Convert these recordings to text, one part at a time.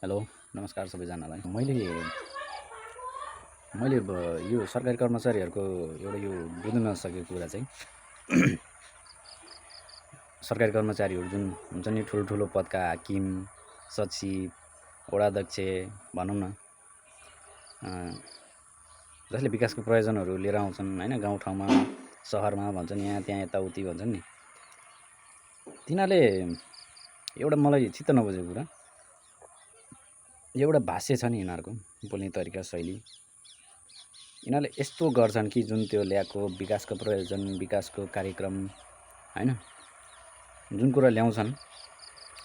Hello नमस्कार सबैजनालाई। मैले मैले यो सरकारी कर्मचारीहरूको एउटा यो बुझ्न नसकेको कुरा चाहिँ सरकारी कर्मचारीहरू जुन हुन्छ नि ठुलो पदका हाकिम, सचिव, वडाध्यक्ष भनौँ न, जसले विकासको प्रयोजनहरू लिएर आउँछन् हैन, गाउँठाउँमा सहरमा भन्छन्, यहाँ त्यहाँ यताउति भन्छन् नि, तिनीहरूले एउटा मलाई चित्त नबुझेको कुरा, एउटा भाष्य छ नि यिनीहरूको बोल्ने तरिका शैली। यिनीहरूले यस्तो गर्छन् कि जुन त्यो ल्याएको विकासको प्रयोजन, विकासको कार्यक्रम हैन, जुन कुरा ल्याउँछन्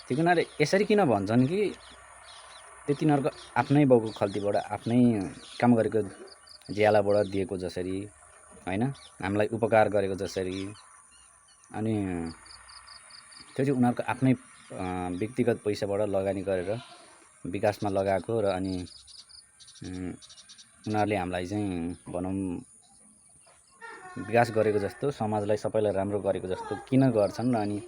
त्यो यिनीहरूले यसरी किन भन्छन् कि त्यो तिनीहरूको आफ्नै बाउको खल्तीबाट आफ्नै काम गरेको ज्यालाबाट दिएको जसरी हैन, हामीलाई उपकार गरेको जसरी, अनि त्यो चाहिँ उनीहरूको आफ्नै व्यक्तिगत पैसाबाट लगानी गरेर विकासमा लगाएको र अनि उनीहरूले हामीलाई चाहिँ भनौँ विकास गरेको जस्तो, समाजलाई सबैलाई राम्रो गरेको जस्तो किन गर्छन् र अनि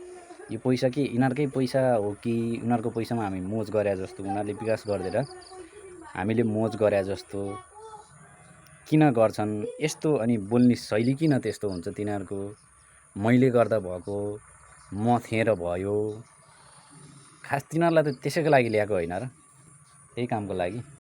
यो पैसा के यिनीहरूकै पैसा हो कि उनीहरूको पैसामा हामी मोज गरे जस्तो, उनीहरूले विकास गर्दैन हामीले मोज गरे जस्तो किन गर्छन् यस्तो। अनि बोल्ने शैली किन त्यस्तो हुन्छ तिनीहरूको, मैले गर्दा भएको, म थिएँ र भयो। खास तिनीहरूलाई त त्यसैको लागि ल्याएको होइन र, त्यही कामको लागि।